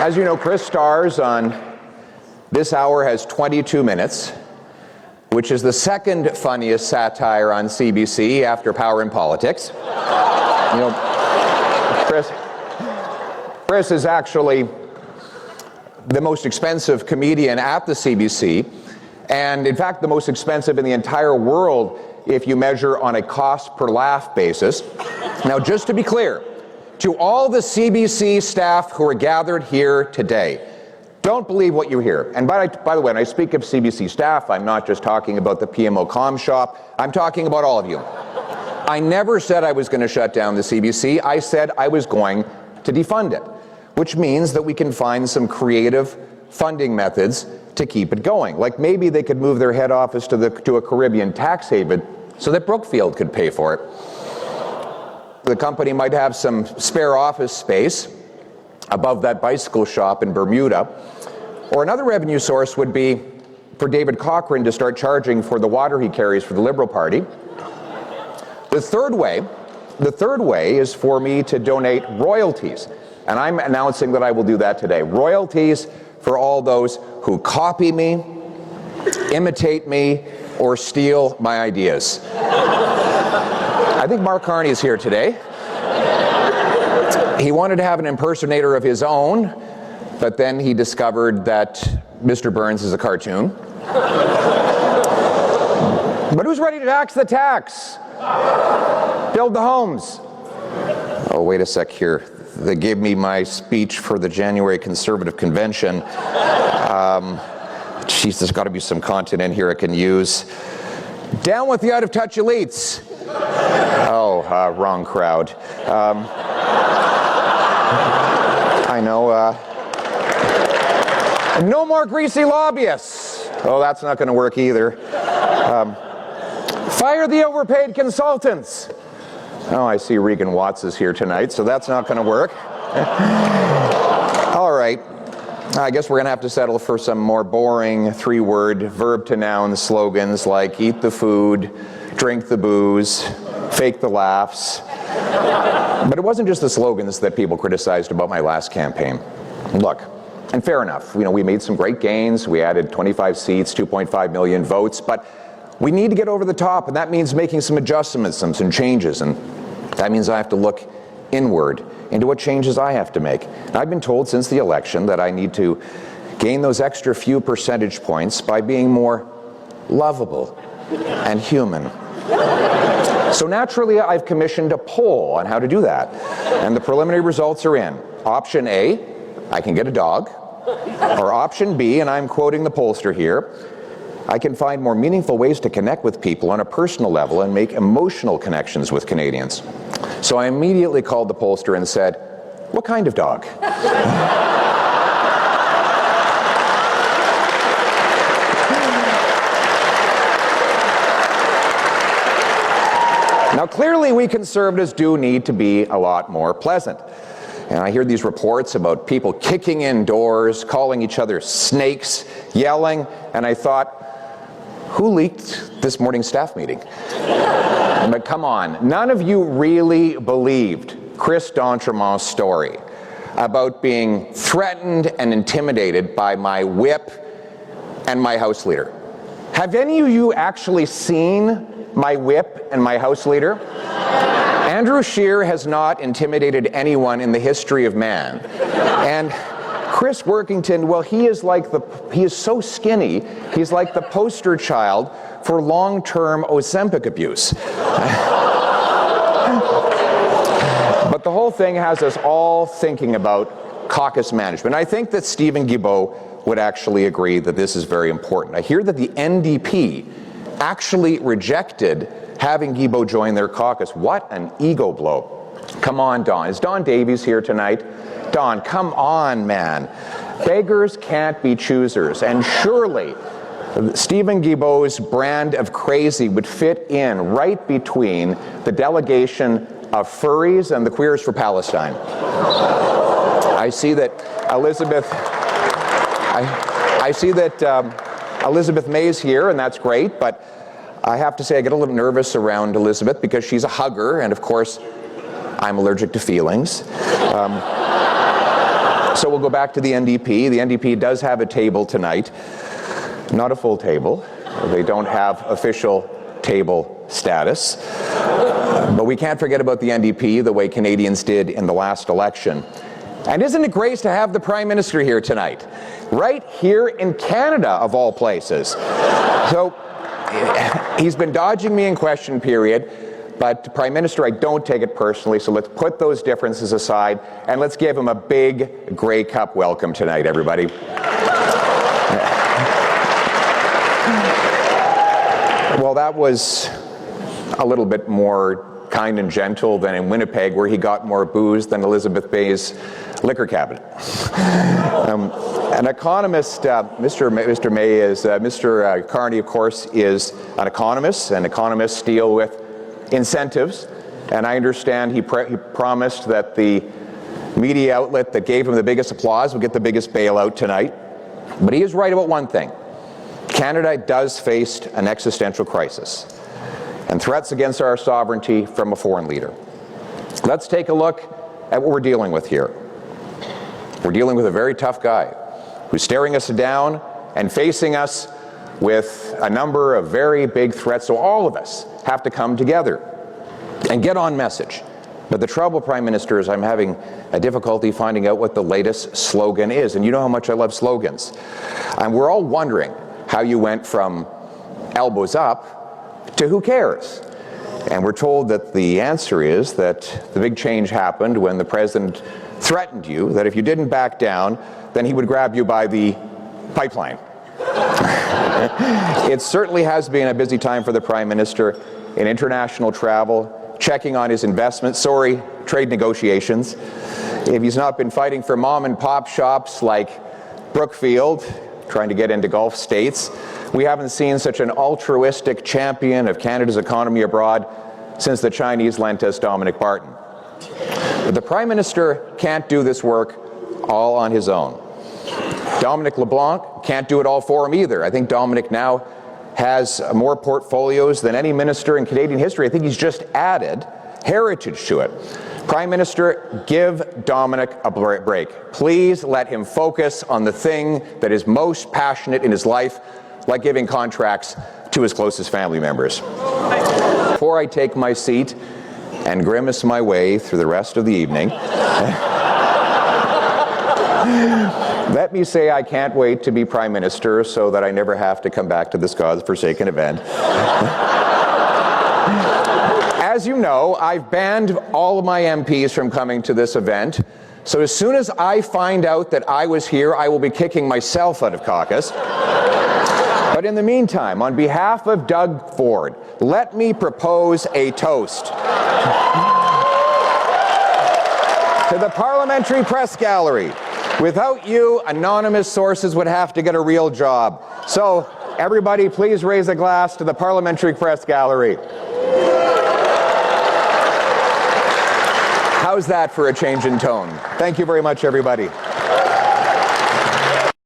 As you know, Chris stars on This Hour Has 22 Minutes, which is the second funniest satire on CBC after Power and Politics. You know, Chris is actually the most expensive comedian at the CBC, and in fact the most expensive in the entire world if you measure on a cost per laugh basis. Now, just to be clear, to all the CBC staff who are gathered here today, don't believe what you hear. And by the way, when I speak of CBC staff, I'm not just talking about the PMO comm shop, I'm talking about all of you. I never said I was going to shut down the CBC. I said I was going to defund it, which means that we can find some creative funding methods to keep it going. Like maybe they could move their head office to a Caribbean tax haven so that Brookfield could pay for it. The company might have some spare office space above that bicycle shop in Bermuda. Or another revenue source would be for David Cochrane to start charging for the water he carries for the Liberal Party. The third way is for me to donate royalties. And I'm announcing that I will do that today. Royalties for all those who copy me, imitate me, or steal my ideas. I think Mark Carney is here today. He wanted to have an impersonator of his own, but then he discovered that Mr. Burns is a cartoon. But who's ready to tax the tax? Build the homes. Oh, wait a sec here. They gave me my speech for the January Conservative Convention. Geez, there's got to be some content in here I can use. Down with the out-of-touch elites. Oh, wrong crowd. I know. No more greasy lobbyists. Oh, that's not going to work either. Fire the overpaid consultants. Oh, I see Regan Watts is here tonight, so that's not going to work. All right. I guess we're going to have to settle for some more boring three-word verb-to-noun slogans like eat the food, drink the booze, fake the laughs. But it wasn't just the slogans that people criticized about my last campaign. Look, and fair enough, you know, we made some great gains. We added 25 seats, 2.5 million votes, but we need to get over the top, and that means making some adjustments, some changes, and that means I have to look inward into what changes I have to make. And I've been told since the election that I need to gain those extra few percentage points by being more lovable and human. So naturally, I've commissioned a poll on how to do that, and the preliminary results are in. Option A, I can get a dog, or option B, and I'm quoting the pollster here, I can find more meaningful ways to connect with people on a personal level and make emotional connections with Canadians. So I immediately called the pollster and said, what kind of dog? Now, clearly, we Conservatives do need to be a lot more pleasant. And I hear these reports about people kicking in doors, calling each other snakes, yelling, and I thought, who leaked this morning's staff meeting? But come on, none of you really believed Chris d'Entremont's story about being threatened and intimidated by my whip and my House Leader. Have any of you actually seen my whip and my House Leader? Andrew Scheer has not intimidated anyone in the history of man. And Chris Workington, well, he is so skinny, he's like the poster child for long-term Ozempic abuse. But the whole thing has us all thinking about caucus management. I think that Stephen Guilbeault would actually agree that this is very important. I hear that the NDP actually rejected having Guilbeault join their caucus. What an ego blow. Come on, Don. Is Don Davies here tonight? Don, come on, man. Beggars can't be choosers. And surely Stephen Guilbeault's brand of crazy would fit in right between the delegation of furries and the Queers for Palestine. I see that Elizabeth May's here, and that's great, but I have to say I get a little nervous around Elizabeth because she's a hugger, and of course, I'm allergic to feelings. So we'll go back to the NDP. The NDP does have a table tonight, not a full table. They don't have official table status. But we can't forget about the NDP the way Canadians did in the last election. And isn't it great to have the Prime Minister here tonight? Right here in Canada, of all places. So he's been dodging me in question period, but Prime Minister, I don't take it personally, so let's put those differences aside and let's give him a big Grey Cup welcome tonight, everybody. Well, that was a little bit more kind and gentle than in Winnipeg, where he got more booze than Elizabeth Bay's liquor cabinet. An economist, Mr. Carney, of course, is an economist, and economists deal with incentives. And I understand he promised that the media outlet that gave him the biggest applause would get the biggest bailout tonight. But he is right about one thing. Canada does face an existential crisis and threats against our sovereignty from a foreign leader. Let's take a look at what we're dealing with here. We're dealing with a very tough guy who's staring us down and facing us with a number of very big threats, so all of us have to come together and get on message. But the trouble, Prime Minister, is I'm having a difficulty finding out what the latest slogan is, and you know how much I love slogans. And we're all wondering how you went from elbows up to who cares? And we're told that the answer is that the big change happened when the president threatened you that if you didn't back down, then he would grab you by the pipeline. It certainly has been a busy time for the Prime Minister in international travel, checking on his investments, trade negotiations. If he's not been fighting for mom and pop shops like Brookfield, trying to get into Gulf states, we haven't seen such an altruistic champion of Canada's economy abroad since the Chinese lent us Dominic Barton. But the Prime Minister can't do this work all on his own. Dominic LeBlanc can't do it all for him either. I think Dominic now has more portfolios than any minister in Canadian history. I think he's just added heritage to it. Prime Minister, give Dominic a break. Please let him focus on the thing that is most passionate in his life, like giving contracts to his closest family members. Before I take my seat and grimace my way through the rest of the evening, let me say I can't wait to be Prime Minister so that I never have to come back to this God-forsaken event. As you know, I've banned all of my MPs from coming to this event, so as soon as I find out that I was here, I will be kicking myself out of caucus. But in the meantime, on behalf of Doug Ford, let me propose a toast to the Parliamentary Press Gallery. Without you, anonymous sources would have to get a real job. So, everybody, please raise a glass to the Parliamentary Press Gallery. How's that for a change in tone? Thank you very much, everybody.